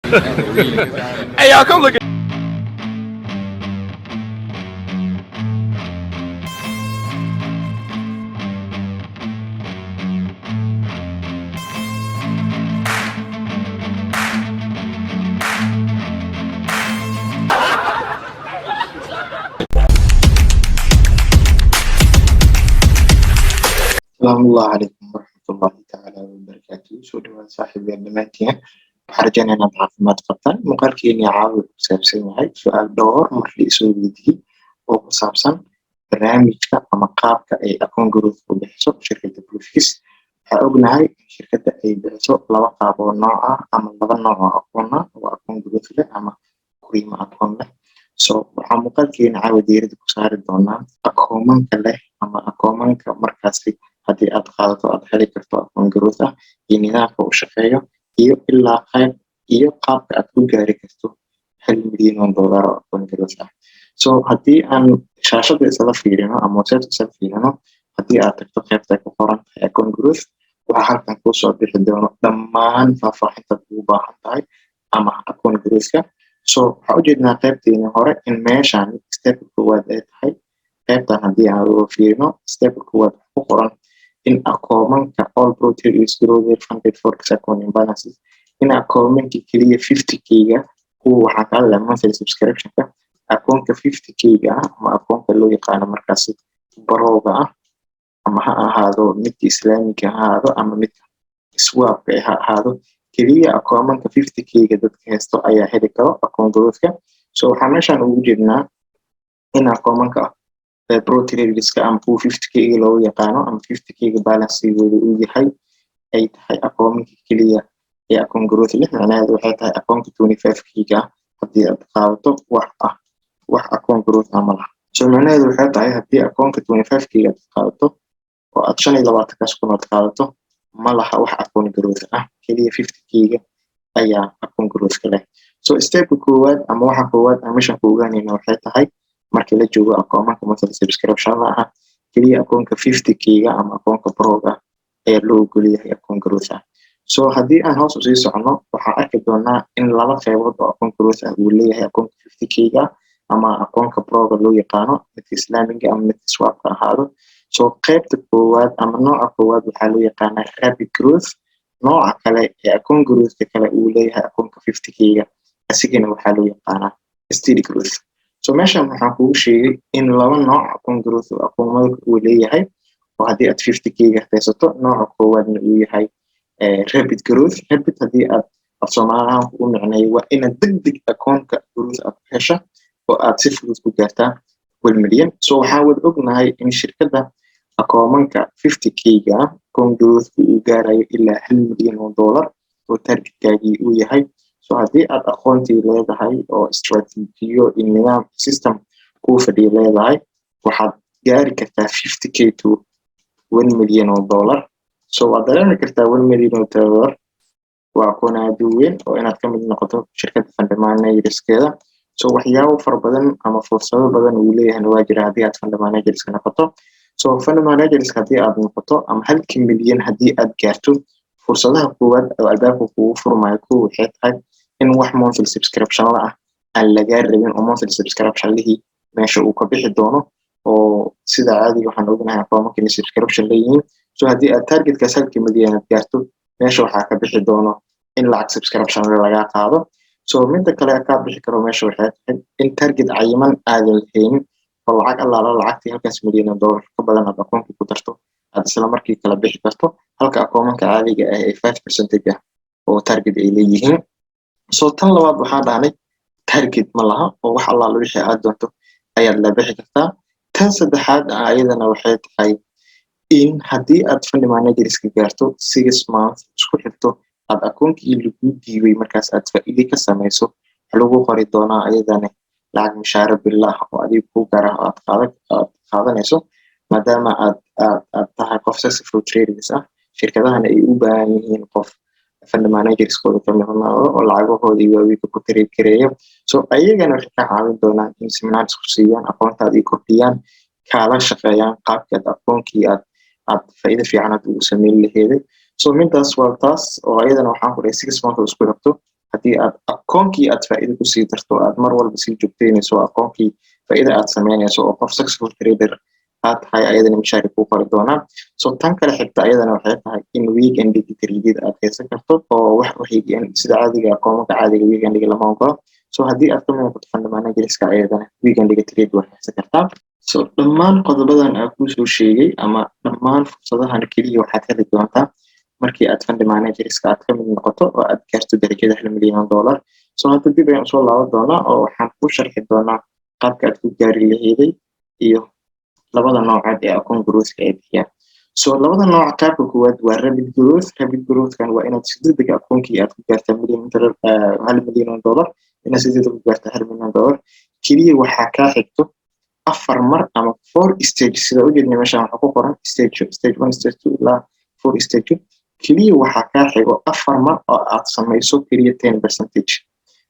Hey, y'all, come look at. السلام الله عليكم ورحمة الله تعالى وبركاته سو dhawaan saaxiibayaal dhammaantiin waxaan rajaynayaa inaad caafimaad qabtaan muuqaalkeeni caawa ku saabsan yahay su-aal dhowr mar la isoo weydiiyey oo ku saabsan barnaamijka ama qaabka ay akoon growth u bixiso shirkadda Bluefix. Waxaa ognahay in shirkadda ay bixiso laba qaab oo nooc ah ama laba nooc oo akoon ah oo akoon growth leh ama kuriima akoon leh. So waxaan muuqaalkeeni caawa diiradda ku saari doonaa akoomanka leh ama akoomanka markaasi haddii aad qaadato aad heli karto akoon growth ah iyo nidaamka uu shaqeeyo iyo ilaa qayb iyo qaabka aad ku gaari karto $1,000,000 oo akoon growth ah. So haddii aan shaashada isla fiirino ama website isla fiirino haddii aad tagto qaybta ku qoran tahay akoon growth waxaa halkan kuu soo bixi doono dhammaan faahfaahinta ugu baahan tahay ama akoon growth-ka. So waxaa ujeednaa qaybteeni hore in meeshaan stepka koowaad ay tahay qaybtan haddii aan uga fiirino stepka koowaad ku qoran in akoomanka all pro traders grow their funded forex account imbalances in akoomanka keliya 50k-ga kuwa waxaa ka hadlaya monthly subscription-ka akoonka 50k-ga ama akoonka loo yaqaano markaasi barowga ah ama ha ahaado midka islaamiga ha ahaado ama midka swapka ha ahaado keliya akoomanka 50k-ga dadka haysto ayaa heli karo akoon growth-ka. So waxaa meeshaan ugu jeednaa in akoomanka pro traderska ama kuwa 50k-ga loo yaqaano ama 50k-ga balansigooda uu yahay ay tahay akoomanka keliya ee akoon growth leh. Macnaheedu waxay tahay akoonka 25k-ga haddii aad qaadato wax akoon growth ah ma laha. So macnaheedu waxay tahay haddii akoonka 25k-ga aad qaadato oo aad 25kaas kun aad qaadato ma laha wax akoon growth ah keliya 50k-ga ayaa akoon growth leh. So stepka koowaad ama waxa koowaad aan meeshan ku ogaanayna waxay tahay marka la joogo akoomanka monthly subscription ah keliya akoonka 50k-ga ama akoonka pro-ga ee loo ogol yahay akoon growth ah. So haddii aan hoos u sii socono waxaa arki doonaa in laba qaybood oo akoon growth ah uu leeyahay akoonka 50k-ga ama akoonka pro-ga loo yaqaano midka islaamiga ama midka swapka ahaado. So qaybta koowaad ama nooca koowaad waxaa loo yaqaanaa rapid growth. Nooca kale ee akoon growth-ka kale uu leeyahay akoonka 50k-ga asigana waxaa loo yaqaanaa steady growth. So meeshan waxaan kugu sheegay in laba nooc akoon growth oo akoomada uu leeyahay oo haddii aad 50k-ga haysato nooca koowaadna uu yahay rapid growth. Rapid haddii aad af Soomaali ahaan u micneeyo waa inaad degdeg akoonka growth aad hesho oo aad si fudud ku gaartaa 1,000,000. So waxaan wada ognahay in shirkadda akoomanka 50k-ga akoon growth uu gaarayo ilaa $1,000,000 oo targetkaagii uu yahay. So haddii aad aqoontii leedahay oo istiraatiijiyo iyo nidaam system kuu fadhiyo leedahay waxaad gaari kartaa 50k to $1,000,000. So waad dareemi kartaa $1,000,000 waa akoon aad u weyn oo inaad ka mid noqoto shirkadda fund managerskeeda. So waxyaabo fara badan ama fursado badan uu leeyahay waa jira haddii aad fund managerska noqoto. So fund managers haddii aad noqoto ama 1,000,000 haddii aad gaarto fursadaha koowaad oo albaabka kugu furmayo kuwa waxay tahay in wax monthly subscription la ah aan lagaa rabin oo monthly subscription lihii meesha uu ka bixi doono oo sida caadiga waxaan ognahay akoomanka inay subscription leeyihiin. So haddii aad targetkaas 1,000,000 aad gaarto meesha waxaa ka bixi doono in lacag subscription lagaa qaado. So midda kale ka bixi karo meesha waxay tahay in target cayiman aadan haynin oo lacag allaala lacagtii $500,000 ka badan aad akoonka ku darto aad isla markii kala bixi karto halka akoomanka caadiga ah ee 5% ah oo target ay leeyihiin. So tan labaad waxaan dhahnay target ma laha oo wax allaala wixii aad doonto ayaad la bixi kartaa. Tan saddexaad ayadana waxay tahay in haddii aad fund managerska gaarto 6 months isku xigto aad akoonkii lagu diibay markaas aad faa'iido ka samayso waxaa lagu qori doonaa ayadana lacag mushaar billah oo adiga ku gaara aad qaadanayso maadaama aad tahay qof successful traders ah. Shirkadahana ay u baahan yihiin qof fund managerskooda ka mid noqdo oo lacagahooda iyo waaweynka ku trade gareeyo. So ayagana waxay ka caawin doonaan in seminars ku siiyaan aqoontaada ay kordhiyaan kaala shaqeeyaan qaabkaad akoonkii aad faa'iido fiican aad ugu samayn laheeday. So midaas waa taas oo ayadana waxaan ku dhahay 6 months isku xigto haddii aad akoonkii aad faa'iido kusii darto aad mar walba sii joogteynayso akoonkii faa'iido aad sameynayso oo qof successful trader aad tahay ayadana mishaari kuu qori doonaa so tan kale xigta ayadana waxay tahay in weekendiga tradeda aad haysan karto oo wax sida caadiga akoomaka caadiga weekendiga lama ogola so haddii aad ka mid noqoto fund managerska ayadana weekendiga trade waxay haysan kartaa so dhammaan qodobadan aan kusoo sheegay ama dhammaan fursadahan keliya waxaad heli doontaa markii aad fund managerska aad ka mid noqoto oo aad gaarto darajada $1 milyan so hadda dib ayaan usoo laaban doonaa oo waxaan ku sharxi doonaa qaabka aad ku gaari laheeday iyo labada noocood ee account growth ay bixiyaan so labada nooc qaabka koowaad waa rapid growth kan waa inaad si degdeg akoonkii aad ku gaartaa $1 milyan inaad si degdeg ku gaartaa $1 milyan keliya waxaa kaa xigto 4 mar ama 4 stage sida u jeedna meeshaan waxaa ku qoran stage 1 stage 2 ilaa 4 stage keliya waxaa kaa xigo 4 mar oo aad samayso keliya 10%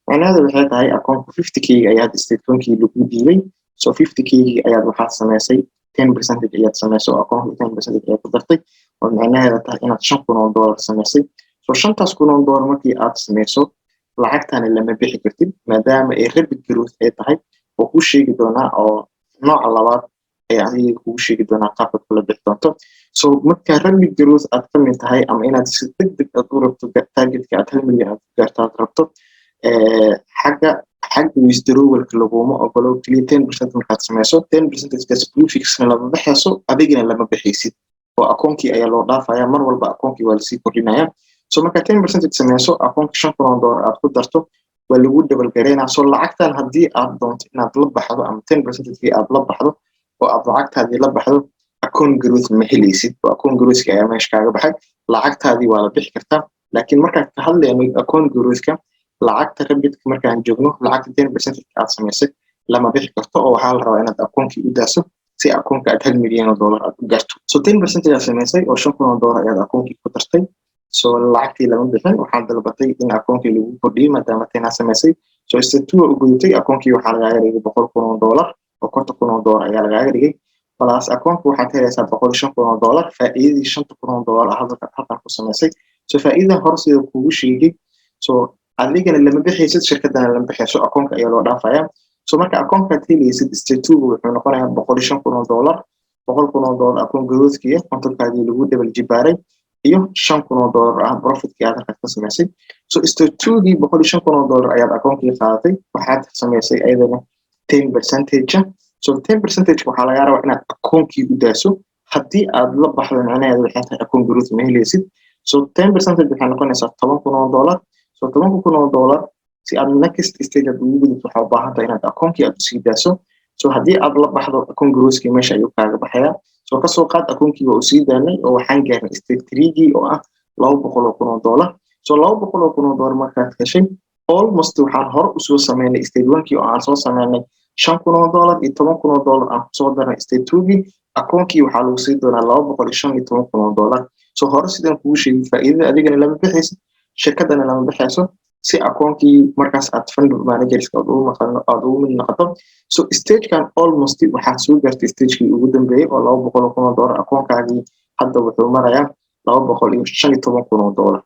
macnaheedu waxay tahay akoonka 50k ayaad stage 1kii lagu diilay so 50k ayaad waxaad samaysay 10% ayaad samaysay oo akoonka 10% ayaad ku dartay oo macnaheedu tahay inaad $5,000 samaysay so $5,000 markii aad samayso lacagtani lama bixi kartid maadaama ay rapid growth ay tahay oo ku sheegi doonaa oo nooca labaad ee adiga kugu sheegi doonaa qaabka kula bixi doonto so marka rapid growth aad ka mid tahay ama inaad si degdeg aad u rabto targetka aad $1 milyan aad ku gaarto aad rabto xagga withdrawalka laguma ogolo keliya 10% markaad samayso 10%kaas prefixna lama baxayso adigana lama baxaysid oo akoonkii ayaa loo dhaafaya mar walba akoonkii waa lasii kordhinaya so marka 10% samayso akoonka $5,000 aad ku darto waa lagu double gareynaa so lacagtan haddii aad doonto inaad la baxdo ama 10% aad la baxdo oo aad lacagtaadii la baxdo account growth ma helaysid oo account growthka ayaa meesha kaaga baxay lacagtaadii waa la bixi kartaa laakiin markaan ka hadlayno account growthka lacagta rapidka markaan joogno lacagta 10% aad samaysay lama bixi karto oo waxaa la rabaa inaad akoonkii u daaso si akoonka aad $1 milyan aad u gaarto so 10% aad samaysay oo $5,000 ayaad akoonkii ku dartay so lacagtii lama bixin waxaad dalbatay in akoonkii lagu kordhiyo maadaama teenaa samaysay so istatua u gudubtay akoonkii waxaa lagaaga dhigay $100,000 oo $50,000 ayaa lagaaga dhigay plus akoonka waxaad helaysaa $5,000 faa'iidadii $5,000 halkan ku samaysay so faa'iidadan hore sida kugu sheegay so adigana lama bixaysid shirkadana lama bixayso akoonka ayaa loo dhaafaya so marka akoonkaad helaysid state 2 wuxuu noqonayaa $105,000 akoon growthkiya kontonkaadii lagu double jibaaray iyo $5,000 ah profitkii aad halkaad ka samaysay so state 2gii $105,000 ayaad akoonkii qaadatay waxaad samaysay ayadana 10% so 10% waxaa laga rabaa inaad akoonkii u daaso haddii aad la baxdo macnaheedu waxay tahay akoon growth ma helaysid so 10% waxay noqonaysaa $10,000 so $10,000 si aad next stage aad ugu gudubto waxaa u baahan tahay inaad akoonkii aad usii daaso so haddii aad la baxdo akoon growthkii meesha ayuu kaaga baxayaa so kasoo qaad akoonkii waa usii daanay oo waxaan gaarnay stage 3gii oo ah $200,000 so $200,000 markaad heshay almost waxaan hore usoo sameynay stage 1kii oo aan soo sameynay $5,000 iyo $10,000 aan kusoo darnay stage 2gii akoonkii waxaa lagu sii doonaa $215,000 so hore sidaan kugu sheegay faa'iidada adigana lama bixaysid shirkadana lama bixayso si akoonkii markaas aad fund managerska aad ugu mid noqoto so stagekan almost waxaad soo gaartay stagekii ugu dambeeyay oo $200,000 akoonkaagii hadda wuxuu marayaa $215,000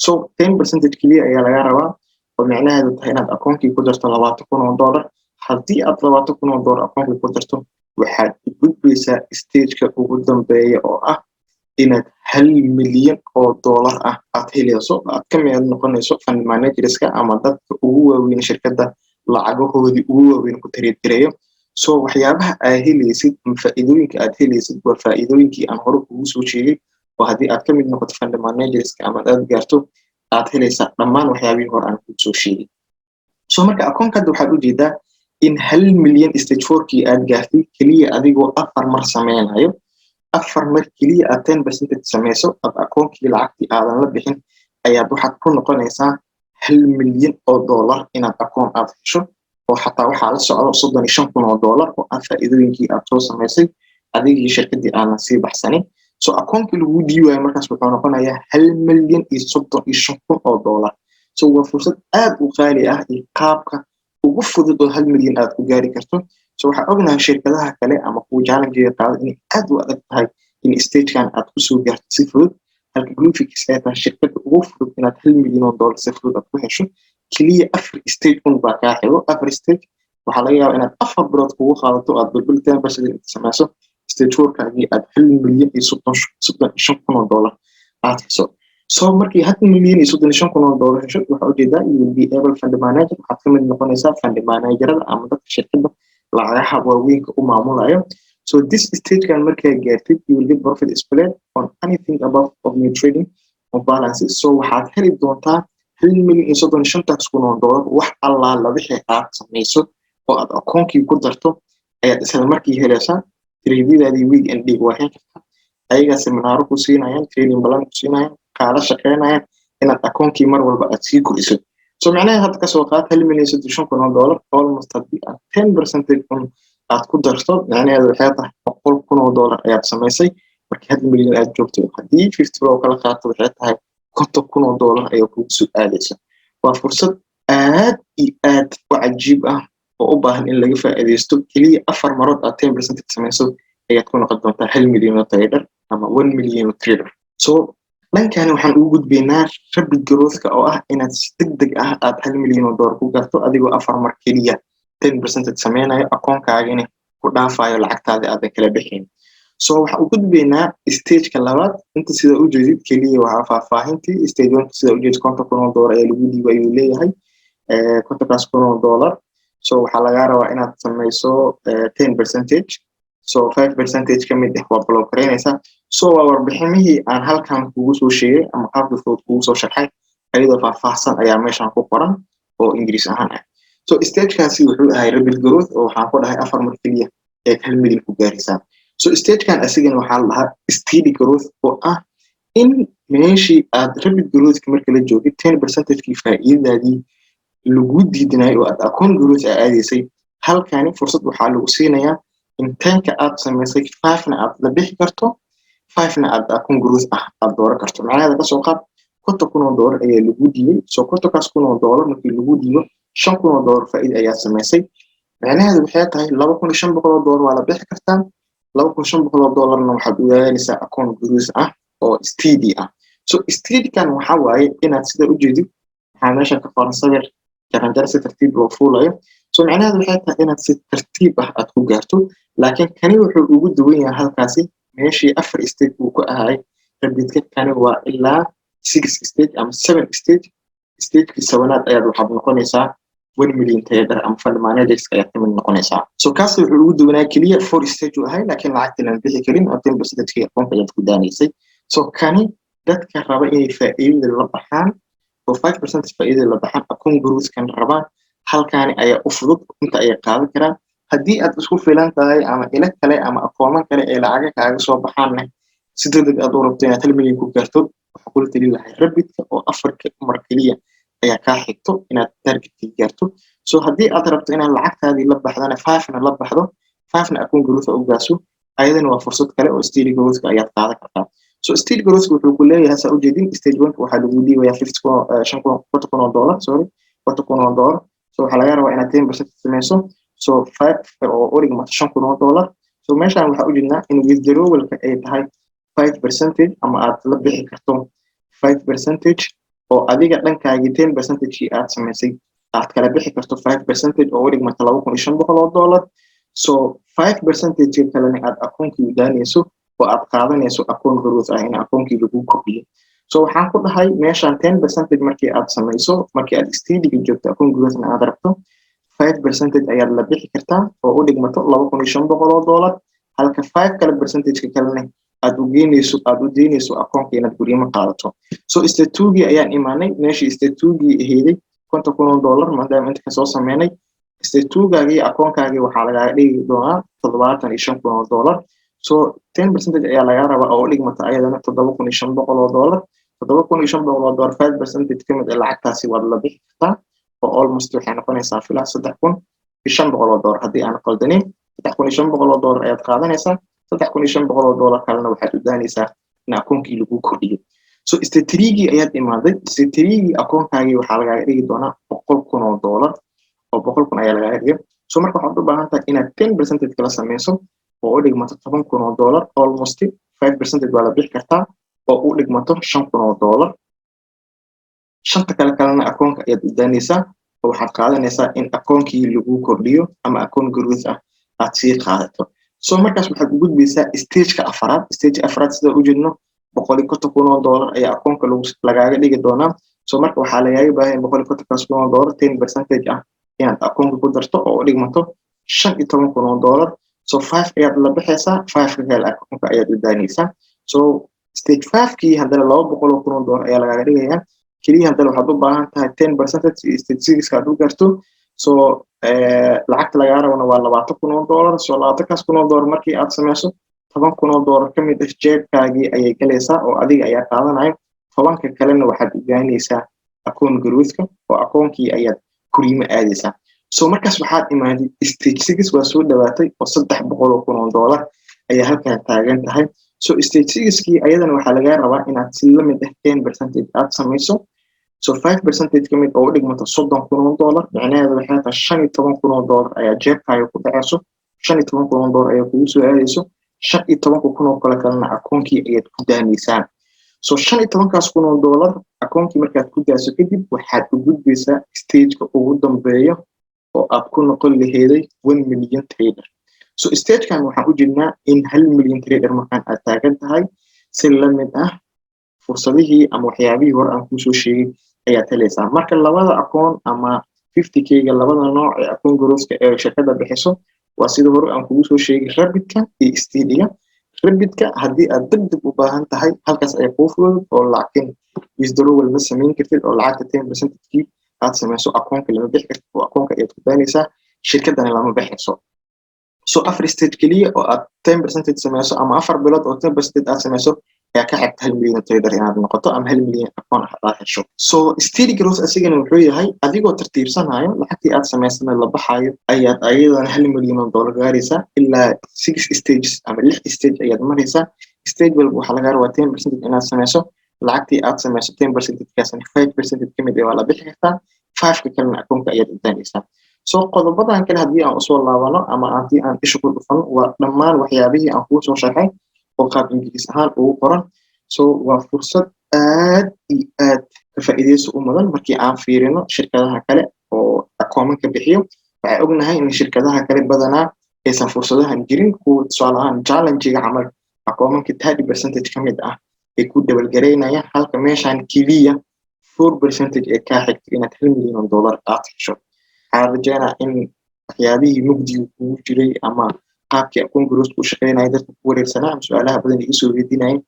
so 10% keliya ayaa laga rabaa oo macnaheedu tahay inaad akoonkii ku darto $20,000 haddii aad $20,000 akoonkii ku darto waxaad gudbaysaa stageka ugu dambeeya oo ah inaad $1 milyan ah aad helayso aad ka mid noqonayso fund managerska ama dadka ugu waaweyn shirkadda lacagahoodii ugu waaweyn ku trade gareeyo so waxyaabaha aad helaysid faa'iidooyinka aad helaysid waa faa'iidooyinkii aan hore kugu soo sheegay oo haddii aad ka mid noqoto fund managerska ama aad gaarto aad helaysaa dhammaan waxyaabihii hore aan kugu soo sheegay so marka akoonka hadda waxaad ujeedaa in $1 milyan stage 4kii aad gaartay keliya adigoo 4 mar sameynayo 4 mar keliya aad 10% samayso aad akoonkii lacagtii aadan la bixin ayaad waxaad ku noqonaysaa $1 milyan inaad akoon aad hesho oo xataa waxaa la socdo $35,000 oo ah faa'iidooyinkii aad soo samaysay adigii shirkadii aanan sii baxsanin so akoonkii lagu dhiibayo markaas wuxuu noqonayaa $1,35,000 so waa fursad aad u qaali ah iyo qaabka ugu fudud oo $1 milyan aad ku gaari karto so waxaa ognahay shirkadaha kale ama kuwa challenge qaada inay aad u adag tahay in stagekan aad kusoo gaarto si fudud halka Bluefix ay tahay shirkadda ugu fudud inaad $1 milyan si fudud aad ku hesho kaliya afar stage baa kaa xigo. Afar stage waxaa laga yaabaa inaad 4 bilood kugu qaadato aad bilbil 10% samayso. Stage 4-kaagii aad 1,35,000 dollar aad hesho. So markii 1,35,000 dollar hesho, waxaa ujeedaa you will be able fund manager, waxaad ka mid noqonaysaa fund managerada ama dadka shirkadda lacagaha waaweynka u maamulayo. So this stage-kan markaa gaartid, you will get profit split on anything above of new trading or balances. So waxaad heli doontaa 1,35,000 dollar wax allaala wixii aad samayso oo aad akoonkii ku darto ayaad isla markii helaysaa. Tradeadaadii weekend waa heli kartaa. ayagaa seminaaro ku siinayaan, training balan ku siinayaan, kaala shaqeynayaan inaad akoonkii mar walba aad sii koriso. So macnaheedu hadda ka soo qaad 1,35,000 dollar almost haddii aad 10% aad ku darto, macnaheedu waxay tahay 100,000 dollar ayaad samaysay markii 1 milyan aad joogto. Haddii 50 oo kala qaato waxay tahay 50,000 dollar ayaa kugu soo aadaysa. Waa fursad aad iyo aad u cajiib ah oo u baahan in laga faa'iideysto. Kaliya 4 marood aad 10% samayso ayaad ku noqon doontaa 1 milyan oo trader ama 1 milyan oo trader. So dhankan waxaan ugu gudbaynaa rapid growth-ka oo ah inaad si degdeg ah aad 1 milyan oo dollar ku garto adigoo 4 mar kaliya 10% sameynayo, akoonkaagina ku dhaafayo lacagtaada aadan kala bixin. So waxaan u gudbaynaa stage-ka labaad. Inta sida u jeedid kaliya waxaa faahfaahintii stage 1 sida u jeedid 50,000 dollar ayaa lagu dhiibay ayuu leeyahay 50,000 dollar. So waxaa laga rabaa inaad samayso 10%. So 5% ka mid ah waa block gareynaysaa. So waa warbixinihii aan halkan kugu soo sheegay ama qaabka fudud kugu soo sharxay ayadoo faahfaahsan ayaa meeshan ku qoran oo Ingiriis ahaan ah. So stage-kaasi wuxuu ahay rapid growth oo waxaan ku dhahay 4 mar kaliya ee 1 milyan ku gaaraysaa. So stage-kan asigana waxaa la dhahaa steady growth oo ah in meeshii aad rapid growth-ka marka la joogay 10%kii faa'iidadaadii lagu diidinayo oo aad akoon growth aadaysay, halkani fursad waxaa lagu siinayaa in 10ka aad samaysay 5na aad la bixi karto, 5na aad akoon growth ah aad dooran karto. Macnaheedu ka soo qaad 50,000 dollar ayaa lagu dhiibay. So 50,000 dollar markii lagu dhiibo 5,000 dollar faa'iido ayaa samaysay. macnaheedu waxay tahay 2,500 dollar waa la bixi kartaa. 2,500 dollarna waxaad u yeelanaysaa akoon growth ah oo steady ah. So steady-kan waxaa waaye inaad sida u jeedid waxaa meesha ka qoran sawir jaranjaro si tartiib loo fuulayo. So macnaheedu waxay tahay inaad si tartiib ah aad ku gaarto, laakiin kani wuxuu ugu duwan yahay halkaasi meeshii 4 stage uu ku ahay rapidka, kani waa ilaa 6 stage ama 7 stage. Stage-kii 7aad ayaad waxaad noqonaysaa 1 milyan trader ama fund manager ayaad ka mid noqonaysaa. So kaasi wuxuu ugu duwanaa kaliya 4 stage uu ahay, laakiin lacagta la bixi karin oo 10%kii akoonka ayaad ku daanaysay. So kani dadka raba inay faa'iido la baxaan oo 5% faa'iido la baxaan akoon growth-kan rabaan, halkaani ayaa u fudud inta ay qaadan karaan. Haddii aad isku filan tahay ama ila kale ama akooman kale ee lacag kaaga soo baxaanna si degdeg aad u rabto inaad 1 milyan ku gaarto, waxaa kula tali lahay rapidka oo 4 mar kaliya ayaa kaa xigto inaad targetkii gaarto. So haddii aad rabto inaad lacagtaadii la baxdana 5na la baxdo, 5na akoon growth u gaaso, ayadana waa fursad kale oo steady growth-ka ayaad qaadan kartaa. So steady growth wuxuu ku leeyahay saa u jeedin stage 1 waxaa lagu dhiibayaa 50,000 dollar, sorry 50,000 dollar. So waxaa laga rabaa inaad 10% samayso. So 5 oo u dhigma 5,000 dollar. So meeshaan waxaa u jeednaa in withdrawal-ka ay tahay 5% ama aad la bixi karto 5% oo adiga dhankaagii 10%kii aad samaysay aad kala bixi karto 5% oo u dhigmata 2,500 dollar. So 5% kalena aad akoonkii daanayso oo aad qaadanayso akoon growth ah in akoonkii lagu kordhiyo. So waxaan ku dhahay meeshaan 10% markii aad samayso, markii aad steady-ga joogto akoon growth-na aad rabto 5% ayaad la bixi kartaa oo u dhigmato 2,500 dollar, halka 5 kale percentage-ka kalena aad u deynayso akoonka inaad guriyama qaadato. So stage 2-gii ayaan imaanay, meeshii stage 2-gii aheeday 50,000 dollar maadaama inta kasoo sameynay. Stage 2-gaagii akoonkaagii waxaa lagaaga dhigi doonaa 75,000 dollar. So 10% ayaa laga rabaa oo u dhigmata ayadana 7,500 dollar. 7,500 dollar 5% ka mid ah lacagtaasi waad la bixi kartaa oo almost waxay noqonaysaa filaa 3,500 dollar haddii aan qaldanin. 3,500 dollar ayaad qaadanaysaa, 3,500 dollar kalena waxaad u daanaysaa in akoonkii lagu kordhiyo. So stage 3-gii ayaad imaaday. Stage 3-gii akoonkaagii waxaa lagaaga dhigi doonaa 100,000 dollar oo 100,000 ayaa lagaaga dhigay. So marka waxaad u baahan tahay inaad 10% kala samayso oo u dhigmato 10,000 dollar, almost 5% waa la bixi kartaa oo u dhigmato 5,000 dollar. shanta kalena akoonka ayaad u daanaysaa oo waxaad qaadanaysaa in akoonkii lagu kordhiyo ama akoon growth ah aad sii qaadato. So markaas waxaad u gudbaysaa stageka afraad. Stage afraad sida u jeedno $150,000 ayaa akoonka lagaaga dhigi doonaa. So marka waxaa lagaaga baahan $150,000 10% ah inaad akoonka ku darto oo u dhigmato $15,000. So 5 ayaad la bixaysaa, 5 kale akoonka ayaad u daanaysaa. So stage 5kii haddana $200,000 ayaa lagaaga dhigayaa. keliya haddana waxaad u baahan tahay 10% si stage 6 aad u gaarto. So lacagta lagaa rabana waa $20,000. So $20,000 markii aad samayso $10,000 ka mid ah jeebkaagii ayay galaysaa oo adiga ayaa qaadanayo. 10ka kalena waxaad u gaanaysaa akoon growthka oo akoonkii ayaad kuriimo aadaysaa. So markaas waxaad imaaday stage 6 waa soo dhawaatay oo $300,000 ayaa halkan taagan tahay. So stage 6kii ayadana waxaa lagaa rabaa inaad si la mid ah 10% aad samayso. So 5% ka mid oo u dhigmato $30,000 macnaheedu waxay tahay $15,000 ayaa jeebkaaga ku dhacayso. $15,000 ayaa kugu soo aadayso. 15,000 kalena akoonkii ayaad ku daanaysaa. So $15,000 akoonkii markaad ku daaso kadib waxaad u gudbaysaa stageka ugu dambeeya oo aad ku noqon laheeday 1 million trader. So stagekan waxaan u jeednaa in 1 million trader markaan aad taagan tahay si la mid ah fursadihii ama waxyaabihii hore aan kuu soo sheegay ayaad helaysaa. Marka labada akoon ama 50K-ga labada nooc ee akoon growthka ee shirkadda bixiso waa sida hore aan kugu soo sheegay Rabbit-ka iyo Steady-ga. Rabbit-ka haddii aad degdeg u baahan tahay halkaas ay kuu fudud oo laakiin withdrawal ma samayn kartid oo lacagta 10%kii aad samayso akoonka lama bixi kartid oo akoonka ayaad ku daanaysaa shirkaddana lama bixayso. So afar stage keliya oo aad 10% samayso ama 4 bilood oo 10% aad samayso ayaa ka xigta 1 million trader inaad noqoto ama 1 million akoon aad hesho. So steady growth asigana wuxuu yahay adigoo tartiibsanayo lacagtii aad samaysana la baxayo ayaad ayadana $1 million gaaraysaa ilaa 6 stages ama 6 stage ayaad maraysaa. Stage walba waxaa laga rabaa 10% inaad samayso. lacagtii aad samayso 10% kaasna 5% ka mid ah waa la bixi kartaa. 5ka kalena akoonka ayaad u daanaysaa. So qodobadan kale haddii aan usoo laabano ama haddii aan isha ku dhufano waa dhammaan waxyaabihii aan kuu soo sharxay oo qaab ingiriis ahaan ugu qoran. So waa fursad aad iyo aad ka faa'iideyso u mudan markii aan fiirino shirkadaha kale oo akoomanka bixiyo. waxay ognahay in shirkadaha kale badanaa aysan fursadahan jirin. kuwa tusaale ahaan challenge-ga camal akoomanka 30% ka mid ah ay ku dabalgareynayaan halka meeshaan keliya 4% ee kaa xigta inaad $1 million aad hesho. waxaan rajeynaa in waxyaabihii mugdiga kugu jiray ama qaabkii akoon growthka u shaqeynaya dadka ku wareersanaa ama su-aalaha badan iga soo weydiinayeen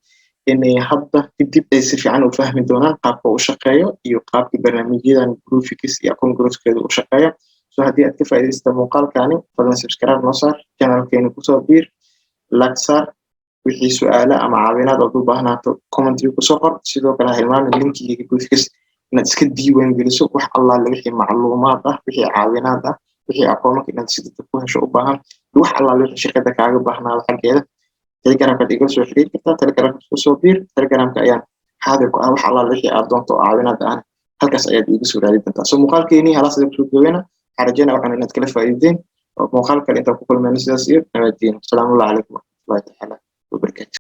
inay hadda kadib ay si fiican u fahmi doonaan qaabka u shaqeeyo iyo qaabkii barnaamijyadan growthfix iyo akoon growthkeeda u shaqeeyo. So haddii aad ka faa'iidaysata muuqaalkaani fadlan subscribe noo saar, channelkeena kusoo biir, like saar, wixii su-aalo ama caawinaad aad u baahnaato commentiga kusoo qor. sidoo kale ha hilmaamin linkiga growthfix inaad iska diiwaan geliso wax allaale wixii macluumaad ah, wixii caawinaad ah, wixii aqoomanka inaad si degdeg ku hesho u baahan, wax allaale wixii shirkadda kaaga baahnaado xaggeeda telegramkaad igala soo xiriiri kartaa. telegramka kusoo biir, telegramka ayaan xaadir ku ah wax allaale wixii aad doonto oo caawinaad ahna halkaas ayaad iiga soo raadi doontaa. So muuqaalkeenii halaas ayaan kusoo goobeyna. waxaan rajeynaa waxaan inaad kala faa'iideen oo muuqaal kale intaan ku kulmayno sidaas iyo nabadgeen. asalaamu calaykum waraxmatullaahi tacaala wabarakaatu.